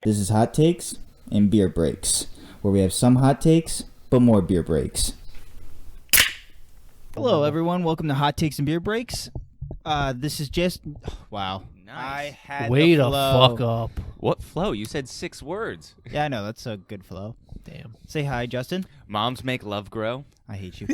This is Hot Takes and Beer Breaks, where we have some hot takes, but more beer breaks. Hello, everyone. Welcome to Hot Takes and Beer Breaks. This is just... Wow. Nice. I had Way the to flow. fuck up. What flow? You said 6 words. Yeah, I know. That's a good flow. Damn. Say hi, Justin. Moms make love grow. I hate you.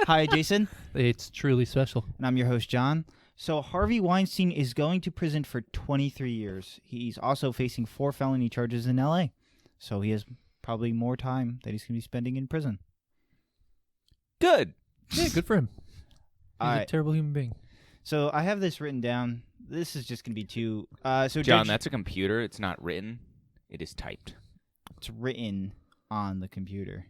Hi, Jason. It's truly special. And I'm your host, John. So Harvey Weinstein is going to prison for 23 years. He's also facing 4 felony charges in L.A. So he has probably more time that he's going to be spending in prison. Good. Yeah, good for him. He's All a right. terrible human being. So I have this written down. This is just going to be too... so John, Judge, that's a computer. It's not written. It is typed. it's written on the computer.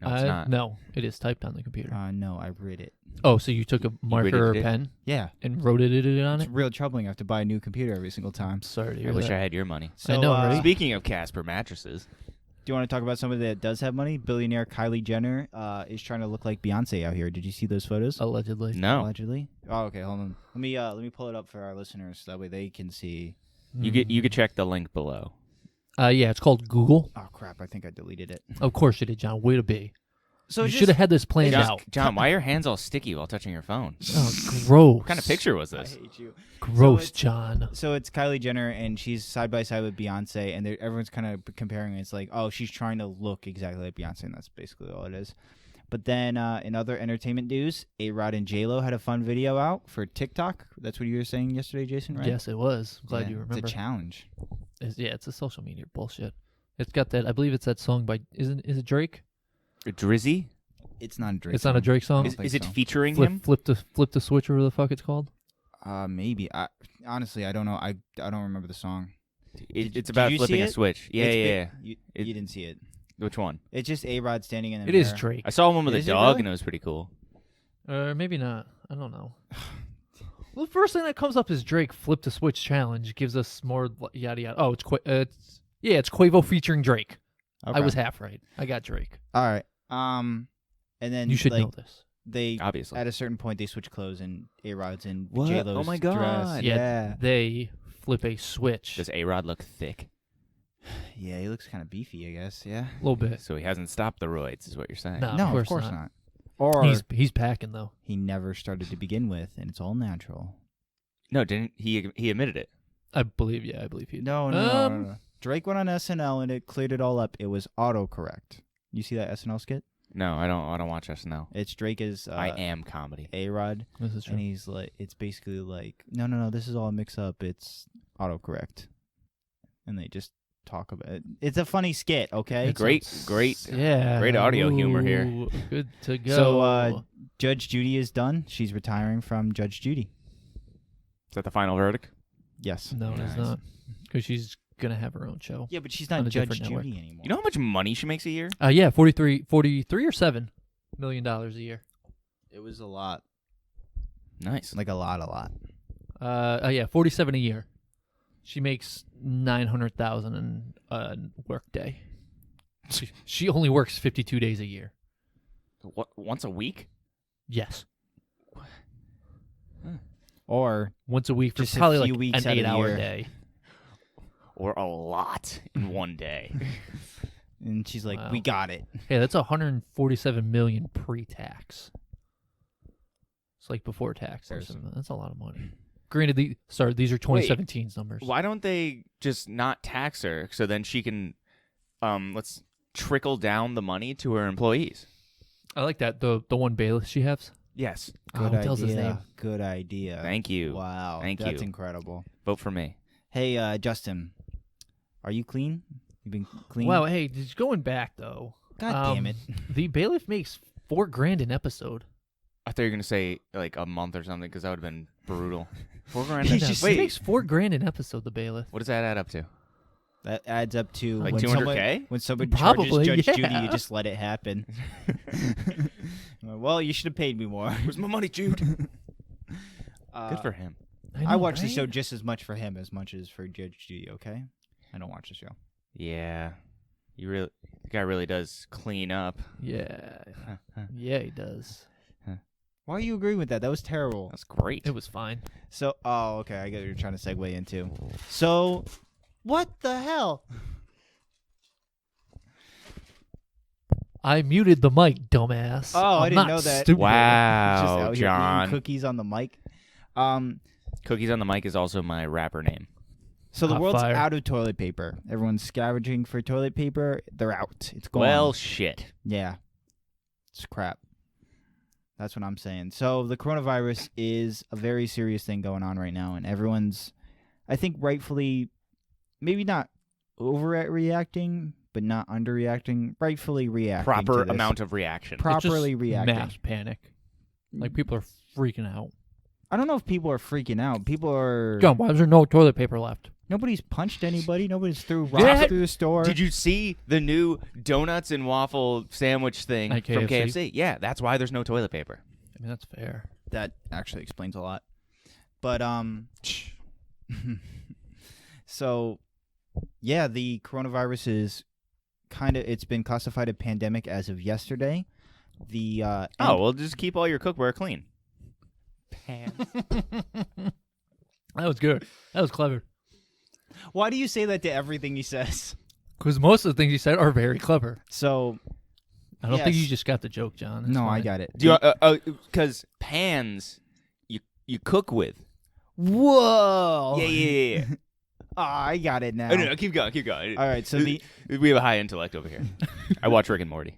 No, it's not. No, it is typed on the computer. No, I read it. Oh, so you took a marker or edited a it? pen Yeah. and wrote it on It's it? real troubling. I have to buy a new computer every single time. I'm sorry to I hear wish that. I had your money. So, I know, right? Speaking of Casper mattresses, Do you want to talk about somebody that does have money? Billionaire Kylie Jenner is trying to look like Beyonce out here. Did you see those photos? Allegedly. no. Allegedly. Oh, okay. Hold on. Let me pull it up for our listeners. That way they can see. You could check the link below. Yeah, it's called Google. Oh crap! I think I deleted it. Of course you did, John. Way to be. So You it's should have just- had this planned John, out. John, why are your hands all sticky while touching your phone? Oh, gross. What kind of picture was I this? hate you. Gross, it's- John. So it's Kylie Jenner, and she's side by side with Beyonce, and everyone's kind of comparing it. It's like, oh, she's trying to look exactly like Beyonce, and that's basically all it is. But then in other entertainment news, A-Rod and J-Lo had a fun video out for TikTok. That's what you were saying yesterday, Jason, right? Yes, it was. Glad you remember. It's a challenge. It's a social media bullshit. It's got that. I believe it's that song by. Is it Drake? Drizzy? It's not a Drake It's not a Drake song. think Is it so. featuring him? Flip the switch, or whatever the fuck it's called. Maybe. Honestly, I don't know. I don't remember the song. It's did about you see flipping a it? switch. Yeah, It's yeah, big- yeah. You, you didn't see it. Which one? It's just A-Rod standing in the It mirror. is Drake. I saw one with a Is it dog, really? and it was pretty cool. Maybe not. I don't know. Well, the first thing that comes up is Drake flip the switch challenge. Gives us more yada yada. Oh, it's Quavo featuring Drake. Okay. I was half right. I got Drake. All right. And then You should like, know this. they Obviously. at a certain point they switch clothes and A-Rod's in What? J-Lo's Oh my dress. God. Yeah. They flip a switch. Does A-Rod look thick? Yeah, he looks kind of beefy, I guess. Yeah. A little bit. So he hasn't stopped the roids, is what you're saying. No. No, of of course course not. not. Or He's packing though. he never started to begin with, and it's all natural. No, didn't he? He admitted it. I believe he. No. Drake went on SNL and it cleared it all up. It was autocorrect. You see that SNL skit? No, I don't watch SNL. It's Drake as I am comedy. A-Rod, This is true. and he's like, it's basically like, no, this is all mixed up. It's autocorrect, and they just talk about it. It's a funny skit, okay? Great. Yeah. Great audio humor here. Ooh, Good to go. So Judge Judy is done. She's retiring from Judge Judy. Is that the final verdict? Yes. no, Nice. it's not. Because she's gonna have her own show. Yeah, but she's On not a Judge different network. Judy anymore. You know how much money she makes a year? Yeah, 43 or $7 million a year. It was a lot. Nice. Like a lot. Yeah, 47 a year. She makes 900,000 in a work day. She only works 52 days a year. What? Once a week? Yes, Or once a week for Just a probably few like weeks an out of the 8-hour year. day. Or a lot in one day? and she's like, Wow. we got it. Hey, that's 147 million pre-tax. It's like before tax. That's a lot of money. Granted, these are 2017's numbers. Why don't they just not tax her so then she can, let's trickle down the money to her employees? I like that. The one bailiff she has. Yes. Good what the hell's idea. his name? Good idea. Thank you. Wow. Thank That's you. incredible. Vote for me. Hey, Justin, are you clean? You been clean? Wow. Hey, just going back though. God damn it. The bailiff makes $4,000 an episode. I thought you were going to say like a month or something because that would have been brutal. $4,000. He He just- Wait, makes $4,000 an episode. The bailiff. what does that add up to? That adds up to Like when 200K? When somebody Probably, charges Judge yeah. Judy, you just let it happen. Well, you should have paid me more. Where's my money, Jude? Good for him. I watch the right? show just as much for him as much as for Judge Judy. Okay, I don't watch the show. Yeah. The guy really does clean up. Yeah. Yeah, he does. Why are you agreeing with that? That was terrible. That's great. It was fine. So, okay, I get what you're trying to segue into. So, What the hell? I muted the mic, dumbass. Oh, I I'm didn't not know that. Stupid. Just Wow, out here John. eating cookies on the mic. Cookies on the Mic is also my rapper name. So the Hot world's fire. out of toilet paper. Everyone's scavenging for toilet paper. They're out. It's gone. Well, shit. Yeah. It's crap. That's what I'm saying. So the coronavirus is a very serious thing going on right now, and everyone's, I think, rightfully, maybe not overreacting, but not underreacting. Rightfully reacting. Proper to this. amount of reaction. Properly It's just reacting. mass panic. Like, people are freaking out. I don't know if people are freaking out. People are. John, why is there no toilet paper left? Nobody's punched anybody. Nobody's threw rocks Yeah. through the store. Did you see the new donuts and waffle sandwich thing At from KFC? KFC? Yeah, that's why there's no toilet paper. I mean, that's fair. That actually explains a lot. But so yeah, the coronavirus is it's been classified a pandemic as of yesterday. The Oh, well, just keep all your cookware clean. That was good. That was clever. why do you say that to everything he says? Because most of the things you said are very clever. So I don't think Yes. you just got the joke, John. It's no, I fine. got it. Do you? Because pans you cook with. Whoa! Yeah. Oh, I got it now. Oh, no, keep going. All right, so the We have a high intellect over here. I watch Rick and Morty.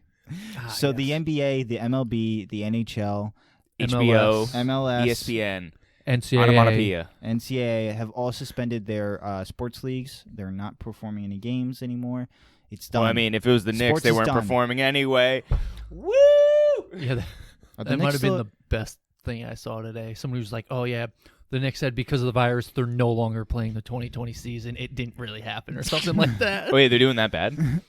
so the NBA, the MLB, the NHL, HBO, MLS, ESPN, NCAA. Onomatopoeia. NCAA have all suspended their sports leagues. They're not performing any games anymore. It's done. Well, I mean, if it was the Knicks, Sports they is weren't done. performing anyway. Woo! Yeah, Are the that might Knicks have been still- the best thing I saw today. Somebody was like, "Oh yeah, the Knicks said because of the virus, they're no longer playing the 2020 season. It didn't really happen, or something like that." Wait, they're doing that bad?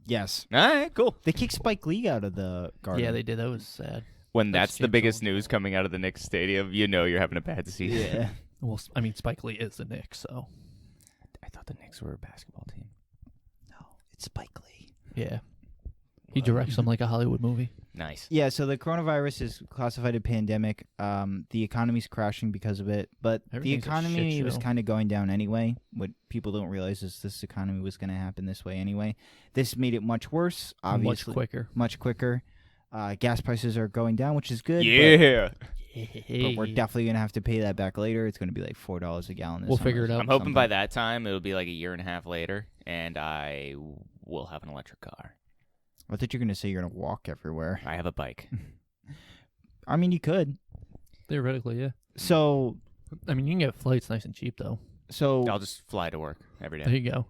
Yes, All right, cool. they kicked Spike Lee out of the Garden. Yeah, they did. That was sad. When that's the canceled. biggest news coming out of the Knicks stadium, you know you're having a bad season. Yeah. Well, I mean, Spike Lee is the Knicks, so I thought the Knicks were a basketball team. No, it's Spike Lee. yeah. He directs them like a Hollywood movie. Nice. Yeah, so the coronavirus is classified a pandemic. The economy's crashing because of it, but the Everything's a economy shit was show. kind of going down anyway. What people don't realize is this economy was going to happen this way anyway. This made it much worse, obviously. Much quicker. Much quicker. Gas prices are going down, which is good. Yeah. But we're definitely going to have to pay that back later. It's going to be like $4 a gallon. This We'll summer figure it or out. I'm hoping by something. that time it'll be like a year and a half later, and I will have an electric car. I thought you were going to say you're going to walk everywhere. I have a bike. I mean, you could. Theoretically, yeah. So I mean, you can get flights nice and cheap, though. I'll just fly to work every There day. you go.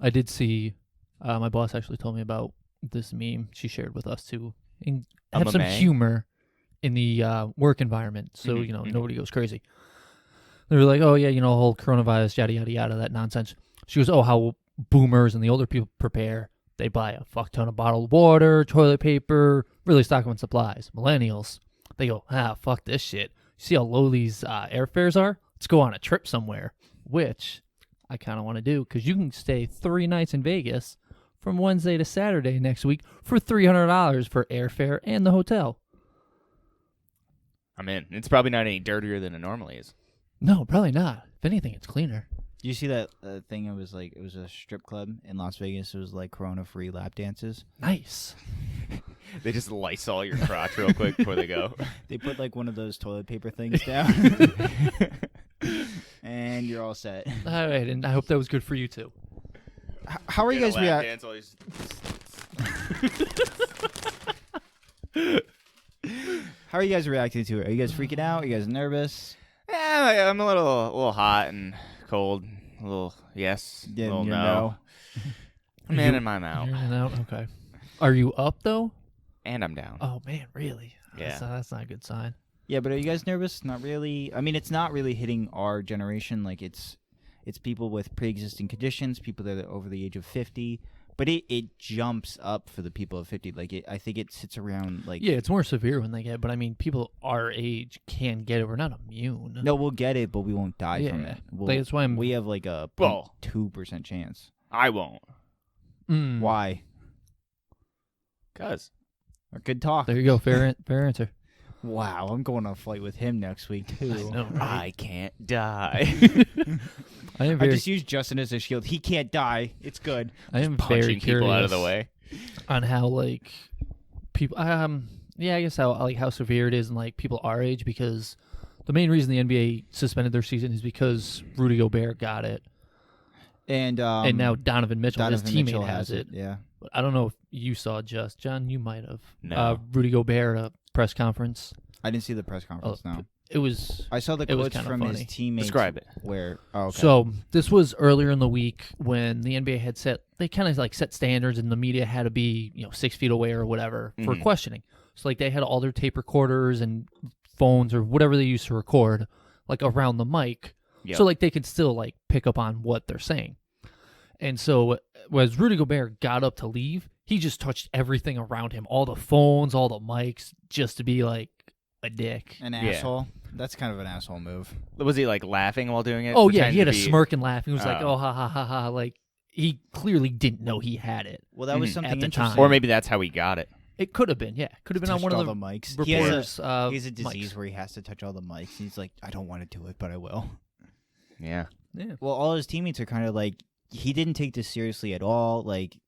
I did see. My boss actually told me about this meme she shared with us to have some meme? humor in the work environment, so Mhm, you know mhm. nobody goes crazy. They were like, "Oh yeah, whole coronavirus, yada yada yada, that nonsense." She goes, "Oh, how boomers and the older people prepare? They buy a fuck ton of bottled water, toilet paper, really stock up on supplies. Millennials, they go, fuck this shit. See how low these airfares are? Let's go on a trip somewhere," which I kind of want to do because you can stay 3 nights in Vegas from Wednesday to Saturday next week for $300 for airfare and the hotel. I'm in. It's probably not any dirtier than it normally is. No, probably not. If anything, it's cleaner. do you see that thing? It was a strip club in Las Vegas. It was like Corona-free lap dances. Nice. They just Lysol your crotch real quick before they go. They put like one of those toilet paper things down, and you're all set. All right, and I hope that was good for you too. How are you guys reacting? Dance while he's- How are you guys reacting to it? Are you guys freaking out? Are you guys nervous? Yeah, I'm a little hot and cold. A little yes, a little you no. know. I'm in and I'm out. You're in and out. Okay. Are you up though? And I'm down. Oh man, really? Yeah. That's not a good sign. Yeah, but are you guys nervous? Not really. I mean, it's not really hitting our generation. Like it's people with pre-existing conditions, people that are over the age of 50. But it jumps up for the people of 50. Like I think it sits around like Yeah, it's more severe when they get it, but I mean, people our age can get it. We're not immune. No, we'll get it, but we won't die from Yeah. it. We'll, Like, that's why I'm- we have like a Well- 2% chance. I won't. Mm. Why? 'Cause Good talk. There you go. Fair answer. Wow, I'm going on a flight with him next week too. I know, right? I can't die. I am I very, just used Justin as a shield. He can't die. It's good. I am very Punching curious people out of the way. on how like people. Yeah, I guess how severe it is in like people our age, because the main reason the NBA suspended their season is because Rudy Gobert got it, And now Donovan Mitchell, his teammate, Mitchell has it. Yeah. But I don't know if you saw John. You might have. No. Rudy Gobert at a press conference. I didn't see the press conference. No, It was. I saw the It was quotes kinda from his funny. teammates. Describe it. Where? Oh, okay. So this was earlier in the week when the NBA had they kind of like set standards, and the media had to be 6 feet away or whatever for Mhm. questioning. So like they had all their tape recorders and phones or whatever they used to record like around the mic, Yep. so like they could still like pick up on what they're saying. And so as Rudy Gobert got up to leave, he just touched everything around him, all the phones, all the mics, just to be like a dick. An Yeah. asshole. That's kind of an asshole move. Was he like laughing while doing it? Oh yeah, Pretending he had to a be- smirk and laugh. He was like, Oh. "Oh ha ha ha ha!" Like he clearly didn't know he had it. Well, that was Mhm. something At the interesting. time. Or maybe that's how he got it. It could have been, yeah, could have been on Touched one all of the mics. He has reporters. he has a mics. disease where he has to touch all the mics. He's like, I don't want to do it, but I will. Yeah. Yeah. Well, all his teammates are kind of like, he didn't take this seriously at all. Like,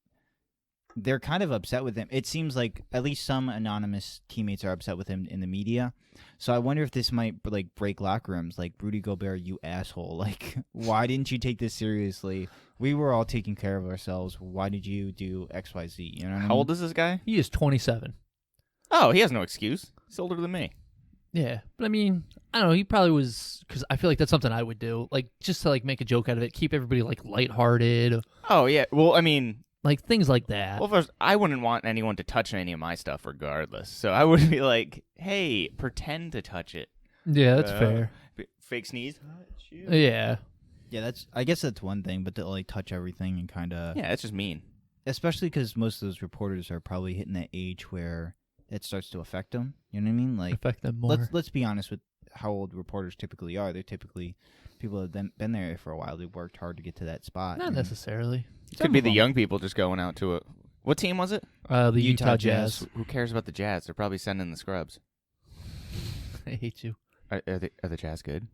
they're kind of upset with him. It seems like at least some anonymous teammates are upset with him in the media. So I wonder if this might like break locker rooms. Like, Rudy Gobert, you asshole. Like, why didn't you take this seriously? We were all taking care of ourselves. Why did you do X, Y, Z? You know what I mean? How old is this guy? He is 27. Oh, he has no excuse. He's older than me. Yeah, but I mean, I don't know. He probably was, because I feel like that's something I would do, like just to like make a joke out of it, keep everybody like lighthearted, Oh yeah. Well, I mean, like things like that. well, first, I wouldn't want anyone to touch any of my stuff, regardless. So I would be like, "Hey, pretend to touch it." Yeah, that's Uh, fair. Fake sneeze. Yeah, Yeah, I guess that's one thing, but to like touch everything and kind of, Yeah, that's just mean. especially because most of those reporters are probably hitting that age where it starts to affect them. You know what I mean? Like, affect them more. let's be honest with how old reporters typically are. They're typically people have been there for a while. They've worked hard to get to that spot. Not and necessarily. It Some could be of the them. young people just going out to a. What team was it? The Utah Utah Jazz. Jazz. Who cares about the Jazz? They're probably sending the scrubs. I hate you. Are the Jazz good?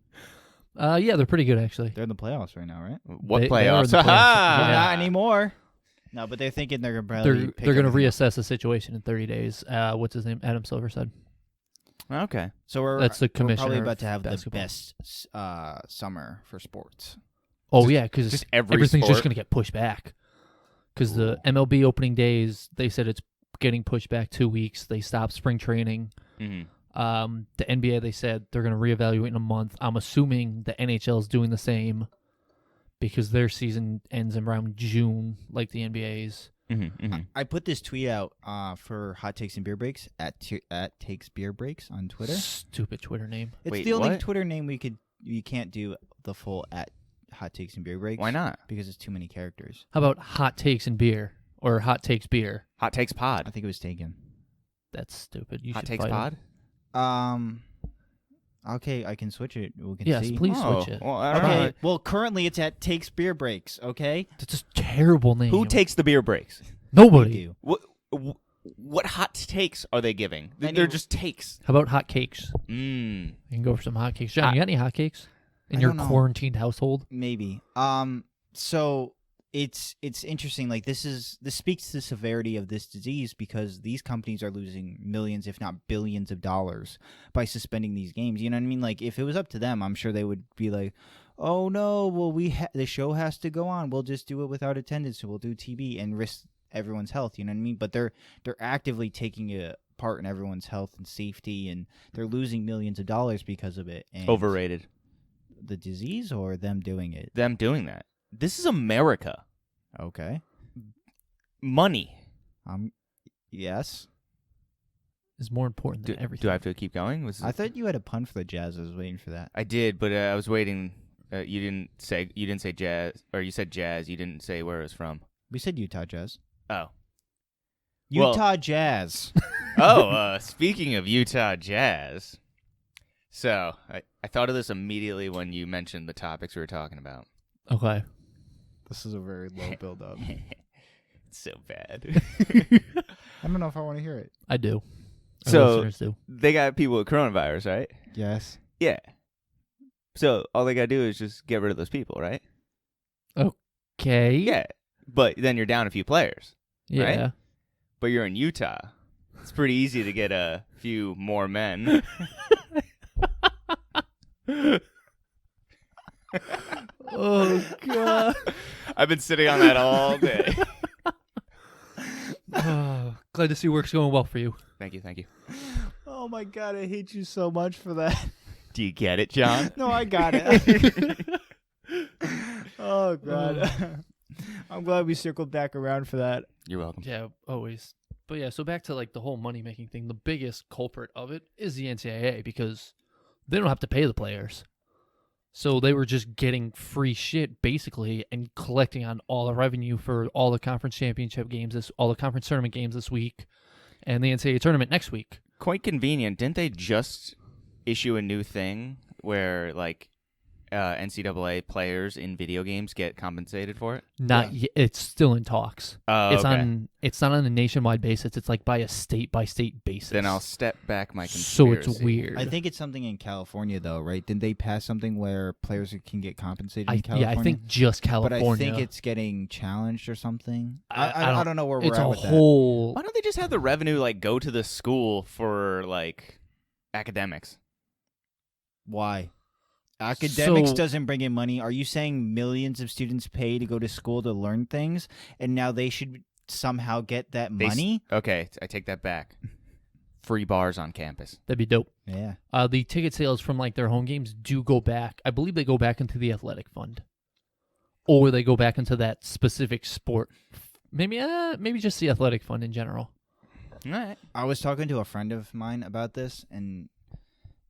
Yeah, they're pretty good actually. They're in the playoffs right now, right? What They are in playoffs? the playoffs. Ha-ha! Yeah. Not anymore. No, but they're thinking they're gonna probably They're going to reassess the situation in 30 days. What's his name? Adam Silver said. Okay. So That's the we're commissioner probably of about to have basketball. the best summer for sports. Oh Just- yeah, because Just every everything's just sport. going to get pushed back. Because the MLB opening days, they said it's getting pushed back 2 weeks. They stopped spring training. Mhm. The NBA, they said they're going to reevaluate in a month. I'm assuming the NHL is doing the same because their season ends around June, like the NBA's. Mhm. Mhm. I put this tweet out for Hot Takes and Beer Breaks at Takes Beer Breaks on Twitter. Stupid Twitter name. It's Wait, the only what? Twitter name you can't do the full at Hot Takes and Beer Breaks. Why not? Because it's too many characters. How about Hot Takes and Beer or Hot Takes Beer? Hot takes I pod. think it was taken. That's stupid. You Hot should takes fight 'em. pod. Okay, I can switch it. We can Yes, see. please Oh, switch it. well, I don't Okay, know. well, currently it's at Takes Beer Breaks. Okay, That's a terrible name. Who takes the beer breaks? we Nobody. do. What hot takes are they giving? Any- They're just takes. How about hot cakes? Mmm. You can go for some hot cakes. John, you got any hot cakes in I your don't know. quarantined household? Maybe. So it's interesting. Like this speaks to the severity of this disease because these companies are losing millions, if not billions, of dollars by suspending these games. You know what I mean? Like if it was up to them, I'm sure they would be like, "Oh no, well the show has to go on. We'll just do it without attendance. We'll do TV and risk everyone's health." You know what I mean? But they're actively taking a part in everyone's health and safety, and they're losing millions of dollars because of it. And Overrated. the disease or them doing it? Them doing that. This is America. Okay. Money. Yes. Is more important than everything. Do I have to keep going? I thought you had a pun for the Jazz. I was waiting for that. I did, but I was waiting. You didn't say jazz, or you said jazz. You didn't say where it was from. We said Utah Jazz. Oh. Well- Utah Jazz. Speaking of Utah Jazz, so I thought of this immediately when you mentioned the topics we were talking about. Okay. This is a very low build-up. It's so bad. I don't know if I want to hear it. I do. Our So listeners do. they got people with coronavirus, right? Yes. Yeah. So all they got to do is just get rid of those people, right? Okay. Yeah. But then you're down a few players. Yeah. Right? But you're in Utah. It's pretty easy to get a few more men. Oh God. I've been sitting on that all day. Glad to see work's going well for you. Thank you. Oh my God, I hate you so much for that. Do you get it, John? No, I got it. Oh God. I'm glad we circled back around for that. You're welcome. Yeah, always. But yeah, so back to like the whole money making thing. The biggest culprit of it is the NCAA because they don't have to pay the players. So they were just getting free shit basically and collecting on all the revenue for all the conference championship games, all the conference tournament games this week, and the NCAA tournament next week. Quite convenient. Didn't they just issue a new thing where like NCAA players in video games get compensated for it? Not yet. It's still in talks. Oh, It's okay. It's not on a nationwide basis. It's like by a state basis. Then I'll step back my So conspiracy. it's weird. I think it's something in California, though, right? Didn't they pass something where players can get compensated in California? I think just California. But I think it's getting challenged or something. I I don't know where we're it's at a with that. whole. Why don't they just have the revenue like go to the school for like academics? Why? Academics So- doesn't bring in money. Are you saying millions of students pay to go to school to learn things, and now they should somehow get that They s- money? Okay, I take that back. Free bars on campus. That'd be dope. Yeah. The ticket sales from like their home games do go back. I believe they go back into the athletic fund, or they go back into that specific sport. Maybe just the athletic fund in general. All right. I was talking to a friend of mine about this, and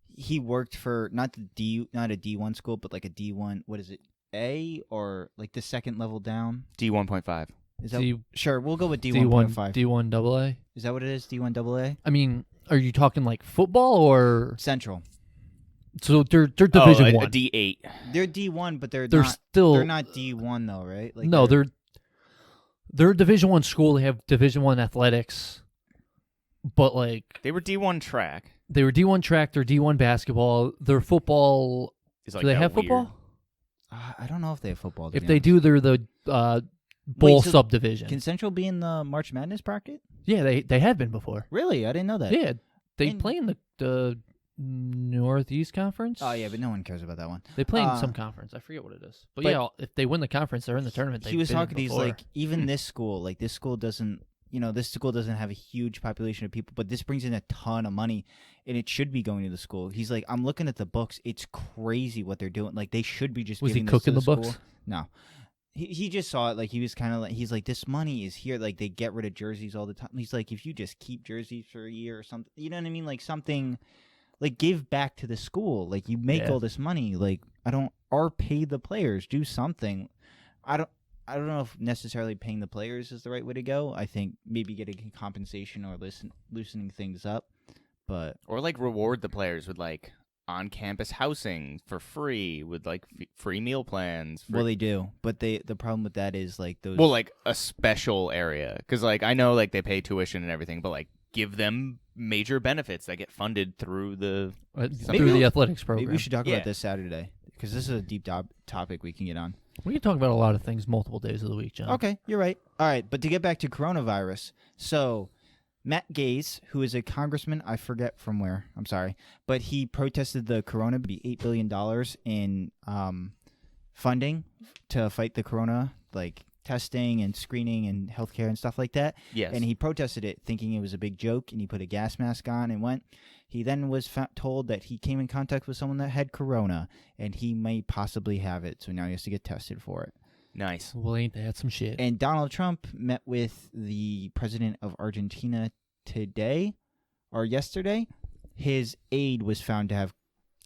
he worked for not a D1 school, but like a D1. What is it? A or like the second level down? D1.5. Is that sure? We'll go with D1.5. D1 AA. Is that what it is? D1 AA? I mean, are you talking like football or Central. so they're Division a One? D8. They're D1, but they're They're not. still They're not D1 though, right? Like no, they're a Division One school. They have Division One athletics, but like They were D1 track. they were D1 track, they're D1 basketball, their football. Is like Do they that have weird- football? I don't know if they have football. to If be they honest. do, they're the bowl so subdivision. Can Central be in the March Madness bracket? Yeah, they have been before. Really? I didn't know that. Yeah, they And- play in the Northeast Conference. Oh yeah, but no one cares about that one. They play in Uh, some conference. I forget what it is. But, but- yeah, if they win the conference, they're in the tournament. He was They've been in talking. He's before. like, even this school doesn't. This school doesn't have a huge population of people, but this brings in a ton of money, and it should be going to the school. He's like, I'm looking at the books. It's crazy what they're doing. Like they should be just. Was he giving this cooking to the the books? school. No. He just saw it like he was kind of like he's like, this money is here, like they get rid of jerseys all the time. He's like, if you just keep jerseys for a year or something, you know what I mean, like something like give back to the school, like you make Yeah. all this money, like or pay the players, do something. I don't know if necessarily paying the players is the right way to go. I think maybe getting compensation or loosening things up, but Or like reward the players with like on-campus housing for free with like free meal plans. well they do, but the problem with that is like those. Well, like a special area, because like I know like they pay tuition and everything, but like give them major benefits that get funded through the. through the athletics program. maybe we should talk Yeah. about this Saturday because this is a deep topic we can get on. We can talk about a lot of things multiple days of the week, John. Okay, you're right. All right, but to get back to coronavirus, so Matt Gaetz, who is a congressman, I forget from where, I'm sorry, but he protested the corona, be $8 billion in funding to fight the corona, like testing and screening and healthcare and stuff like that. Yes. And he protested it thinking it was a big joke, and he put a gas mask on and went. He then was told that he came in contact with someone that had corona, and he may possibly have it, so now he has to get tested for it. Nice. Well, ain't that some shit? And Donald Trump met with the president of Argentina today or yesterday. His aide was found to have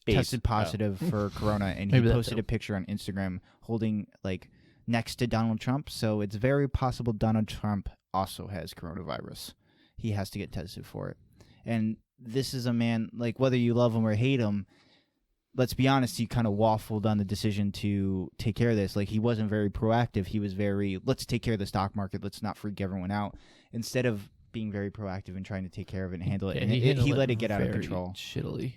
AIDS. tested positive for corona, and he Maybe that posted too. a picture on Instagram holding like next to Donald Trump. So it's very possible Donald Trump also has coronavirus. He has to get tested for it. And this is a man, like whether you love him or hate him, let's be honest, he kind of waffled on the decision to take care of this. Like, he wasn't very proactive. He was very, let's take care of the stock market. Let's not freak everyone out. Instead of being very proactive and trying to take care of it and handle it. Yeah, And he handled let it get out of very control. shittily.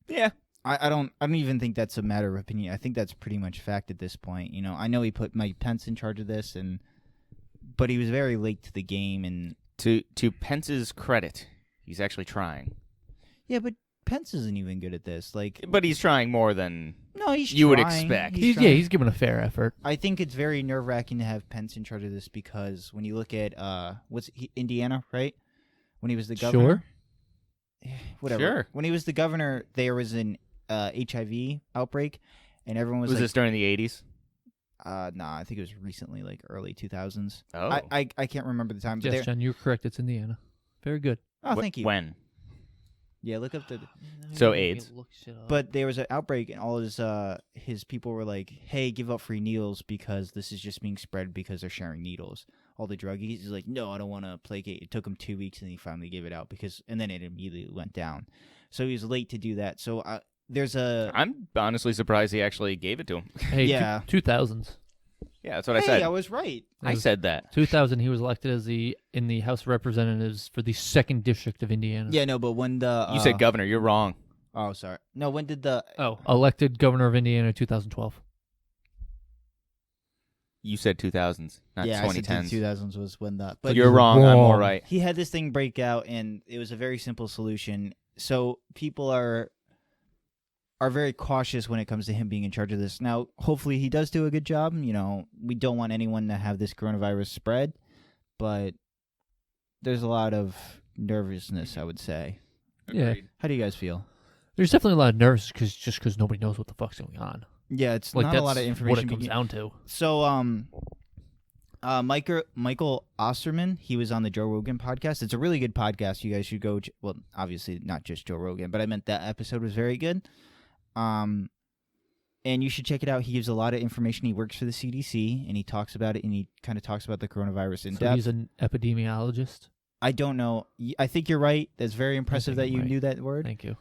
Yeah. I don't even think that's a matter of opinion. I think that's pretty much fact at this point. I know he put Mike Pence in charge of this, but he was very late to the game. And To Pence's credit, he's actually trying. yeah, but Pence isn't even good at this. But he's trying more than no, he's you would trying. expect. He's giving a fair effort. I think it's very nerve-wracking to have Pence in charge of this because when you look at Indiana, right? When he was the governor, whatever. Sure. When he was the governor, there was an HIV outbreak, and everyone was like, this during the 80s? Nah, I think it was recently, like early 2000s. Oh. I can't remember the time. But Yes, John, you're correct. It's Indiana. Very good. oh, thank you. When? Yeah, look up the. So AIDS. But there was an outbreak, and all his people were like, "Hey, give up free needles because this is just being spread because they're sharing needles." All the druggies, he's like, "No, I don't want to placate." It took him 2 weeks, and he finally gave it out and then it immediately went down. So he was late to do that. So there's a. I'm honestly surprised he actually gave it to him. Hey, yeah. 2000s. Yeah, that's what I Hey, said. I was right. I said that. 2000, he was elected in the House of Representatives for the 2nd District of Indiana. Yeah, no, but when the You said governor. You're wrong. oh, sorry. No, when did the Elected governor of Indiana 2012. You said 2000s, not yeah, 2010s. I said 2000s was when the. But But you're wrong. I'm more right. he had this thing break out, and it was a very simple solution. So people are very cautious when it comes to him being in charge of this. Now, hopefully, he does do a good job. We don't want anyone to have this coronavirus spread, but there's a lot of nervousness, I would say. Yeah. Agreed. How do you guys feel? There's definitely a lot of nerves because nobody knows what the fuck's going on. Yeah, it's Like not that's a lot of information. what it comes down to. So, Michael Osterman, he was on the Joe Rogan podcast. It's a really good podcast. You guys should go. Well, obviously not just Joe Rogan, but I meant that episode was very good. And you should check it out. He gives a lot of information. He works for the CDC, and he talks about it, and he kind of talks about the coronavirus in So depth. he's an epidemiologist. I don't know. I think you're right. That's very impressive that I'm you right. knew that word. Thank you.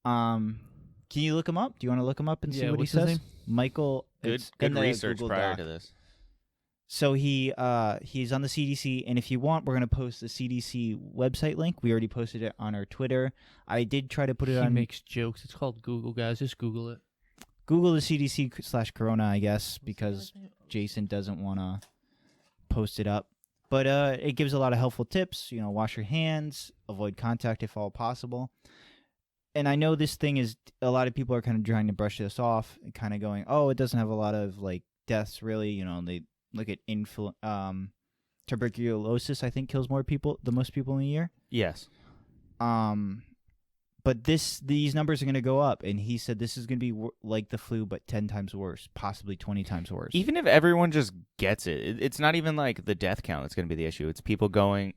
Can you look him up? Do you want to look him up and see what he what's his says? name? Michael. Good it's in the research Google prior Doc. to this. So he's on the CDC, and if you want, we're gonna post the CDC website link. We already posted it on our Twitter. I did try to put it He on. makes jokes. It's called Google, guys. Just Google it. Google the CDC/Corona, I guess, because Jason doesn't want to post it up. But it gives a lot of helpful tips. Wash your hands, avoid contact if all possible. And I know this thing is a lot of people are kind of trying to brush this off and kind of going, oh, it doesn't have a lot of like deaths really. They look at tuberculosis. I think kills the most people in a year. Yes. But these numbers are going to go up, and he said this is going to be like the flu, but 10 times worse, possibly 20 times worse. Even if everyone just gets it, it's not even like the death count that's going to be the issue. It's people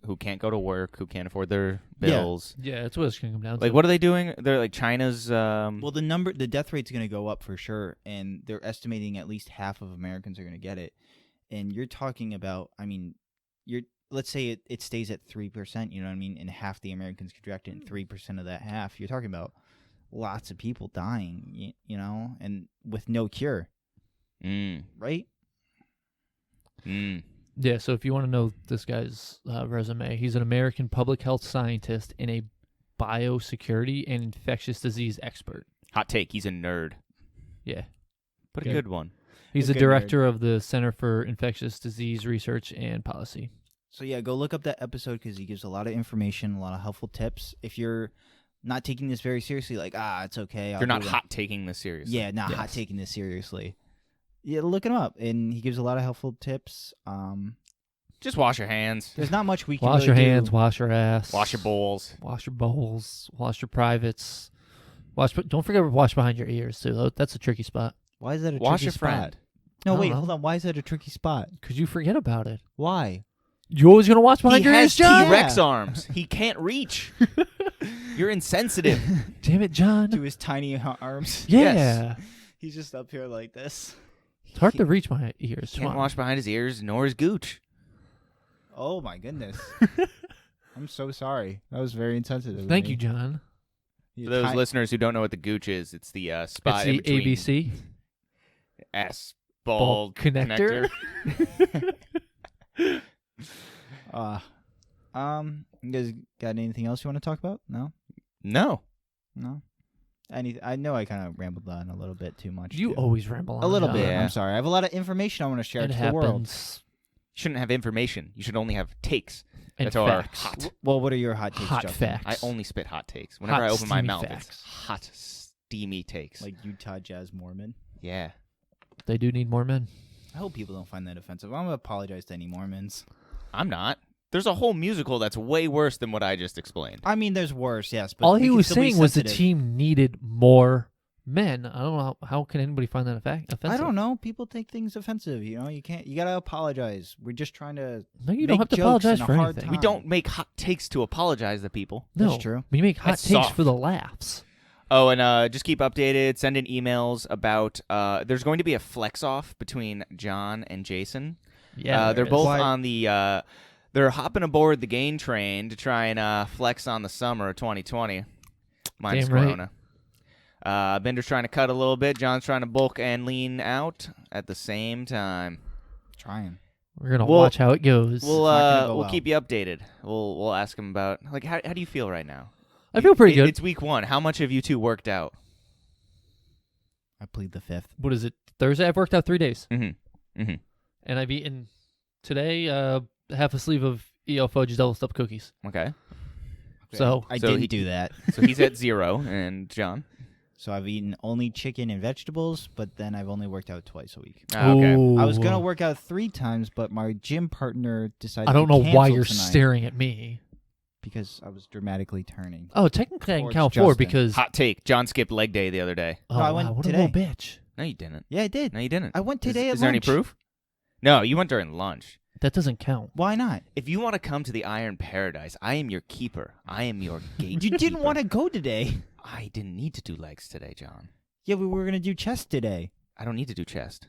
who can't go to work, who can't afford their bills. Yeah, that's what it's going to come down to. Like, what are they doing? They're like China's. Well, the death rate's going to go up for sure, and they're estimating at least half of Americans are going to get it. And you're talking about, let's say it stays at 3%, you know what I mean? And half the Americans contract it, and 3% of that half, you're talking about lots of people dying, and with no cure, right? Yeah, so if you want to know this guy's resume, he's an American public health scientist and a biosecurity and infectious disease expert. Hot take. He's a nerd, Yeah. but Yeah. a good one. He's A the good director of the Center for Infectious Disease Research and Policy. So yeah, go look up that episode because he gives a lot of information, a lot of helpful tips. If you're not taking this very seriously, like, it's okay. You're not hot taking this seriously. Yeah, not hot taking this seriously. Yeah, look him up, and he gives a lot of helpful tips. Just wash your hands. There's not much we can Wash really your hands, do. wash your ass. Wash your bowls. Wash your bowls. Wash your privates. Don't forget to wash behind your ears, too. That's a tricky spot. Why is that a Wash tricky your spot? friend. No, I don't wait, know. hold on. Why is that a tricky spot? Because you forget about it. Why? You always going to watch behind He your ears, has John? T-Rex arms. He can't reach. You're insensitive. Damn it, John. To his tiny arms. Yeah. Yes. He's just up here like this. It's hard to reach my ears. Come Can't on. wash behind his ears, nor his gooch. Oh my goodness. I'm so sorry. That was very insensitive. of Thank me. you, John. You For those ti- listeners who don't know what the gooch is, it's the spot It's in the between ABC. S Ball ball connector. connector. You guys got anything else you want to talk about? No. No. I know I kind of rambled on a little bit too much. You too. always ramble on. A little John. bit. Yeah. I'm sorry. I have a lot of information I want to share It to happens. the world. You shouldn't have information. You should only have takes. And That's all our facts. hot. Well, what are your hot takes, Hot Justin? facts. I only spit hot takes. Whenever Hot, I open my steamy mouth, facts. it's hot, steamy takes. Like Utah Jazz Mormon. Yeah. They do need more men. I hope people don't find that offensive. I'm gonna apologize to any Mormons. I'm not. There's a whole musical that's way worse than what I just explained. I mean, there's worse, yes. But All we he can was still be saying was the sensitive. team needed more men. I don't know how can anybody find that offensive. I don't know. People take things offensive. You know, you can't. You gotta apologize. We're just trying to. No, you make don't have to jokes apologize in a for hard anything. We time. don't make hot takes to apologize to people. No, That's true. We make hot That's takes soft. for the laughs. Oh, and just keep updated. Send in emails about. There's going to be a flex off between John and Jason. Yeah, they're there both is. on the. They're hopping aboard the gain train to try and flex on the summer of 2020. Minus Damn right. Corona. Bender's trying to cut a little bit. John's trying to bulk and lean out at the same time. Trying. We're gonna We'll- watch how it goes. We'll not gonna go we'll well. keep you updated. We'll ask him about like how do you feel right now? I feel pretty good. It's week 1. How much have you two worked out? I plead the fifth. What is it? Thursday. I've worked out 3 days, Mm-hmm. and I've eaten today half a sleeve of E.L. Fudge double stuffed cookies. Okay. So I So didn't he- do that. So he's at 0, and John. So I've eaten only chicken and vegetables, but then I've only worked out twice a week. Okay. I was Ooh. gonna work out 3 times, but my gym partner decided. I don't to know why cancel you're tonight staring at me. because I was dramatically turning. Oh, technically I can Towards count 4 Justin. because Hot take. John skipped leg day the other day. oh, No, I wow, went what today. a little bitch. No, you didn't. Yeah, I did. No, you didn't. I went today Is at there any lunch. proof? No, you went during lunch. That doesn't count. Why not? If you want to come to the Iron Paradise, I am your keeper. I am your gate. You didn't want to go today. I didn't need to do legs today, John. Yeah, we were gonna do chest today. I don't need to do chest.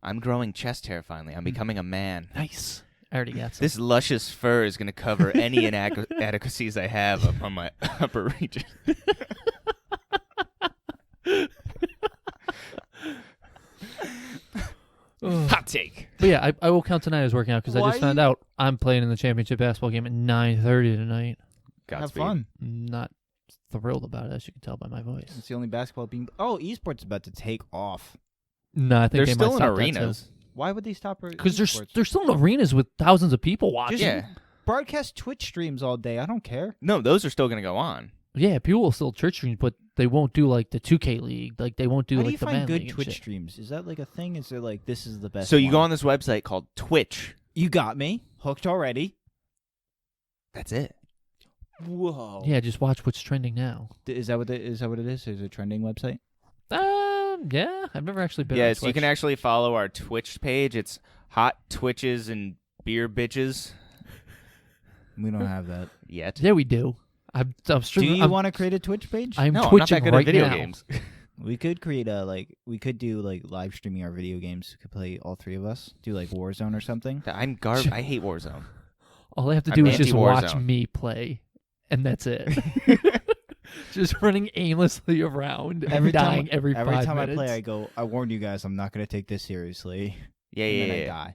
I'm growing chest hair finally. I'm becoming a man. Nice. I already got some. This luscious fur is going to cover any inadequacies I have up on my upper region. Ugh. Hot take. But yeah, I will count tonight as working out because I Why just found out I'm playing in the championship basketball game at 9:30 tonight. Godspeed. Have fun. Not thrilled about it, as you can tell by my voice. It's the only basketball being. Oh, esports about to take off. No, I think They're they still might in stop arenas. Why would they stop? because esports? they're still in arenas with thousands of people watching. Just Yeah. broadcast Twitch streams all day. I don't care. No, those are still going to go on. Yeah, people will still church streams, but they won't do like the 2K league. Like they won't do How like do you the find man good league and Twitch shit. streams? Is that like a thing? Is it like this is the best? So you go one? on this website called Twitch. You got me hooked already. That's it. Whoa. Yeah, just watch what's trending now. Is that what it is? Is it a trending website? Yeah, I've never actually been. on Yes, you Twitch. can actually follow our Twitch page. It's Hot Twitches and Beer Bitches. We don't have that. Yet. Yeah, we do. I'm Do streaming. you want to create a Twitch page? I'm No, I'm not twitching that good right at video now. games. We could create we could do like live streaming our video games. We could play all 3 of us. Do like Warzone or something. I hate Warzone. All I have to I'm do is just watch anti-Warzone. me play, and that's it. Just running aimlessly around and dying every 5 time minutes. I play, I go. I warn you guys, I'm not going to take this seriously. Yeah, And yeah, then yeah. I die.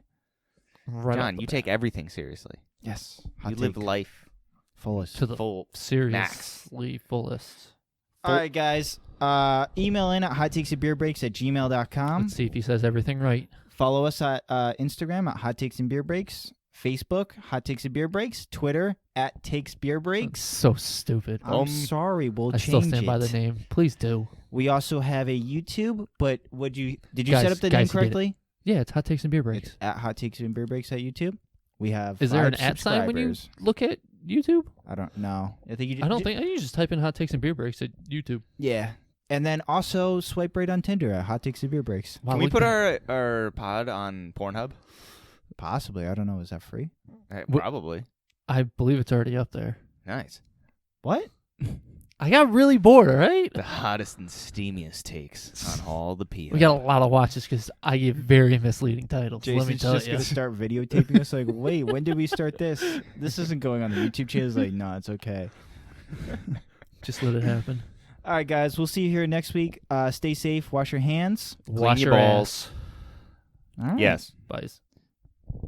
Right off John, the you bat. take everything seriously. Yes. You live life fullest. to the full. seriously fullest. All right, guys. Email in at hottakesandbeerbreaks@gmail.com. Let's see if he says everything right. Follow us at Instagram at Hot Takes and Beer Breaks. Facebook, Hot Takes and Beer Breaks. Twitter, at Takes Beer It's Breaks. so stupid. I'm sorry, we'll I change still stand it. by the name. Please do. We also have a YouTube, but did you Guys- set up the guys, name he did it. correctly? Yeah, it's Hot Takes and Beer Breaks. It's at Hot Takes and Beer Breaks at YouTube. We have Is there 5 an @ sign when you subscribers. look at YouTube? I don't know. I think you. I don't think. You just type in Hot Takes and Beer Breaks at YouTube. Yeah, and then also swipe right on Tinder at Hot Takes and Beer Breaks. Wow, Can we look put at that. our pod on Pornhub? Possibly. I don't know. Is that free? Probably. I believe it's already up there. Nice. What? I got really bored, all right? The hottest and steamiest takes on all the PR. We got a lot of watches because I give very misleading titles. let me Jason's tell just you. gonna start videotaping us. Like, wait, when did we start this? This isn't going on the YouTube channel. It's like, no, it's okay. Just let it happen. All right, guys. We'll see you here next week. Stay safe. Wash your hands. Wash your your balls. ass. All right. Yes. Bye.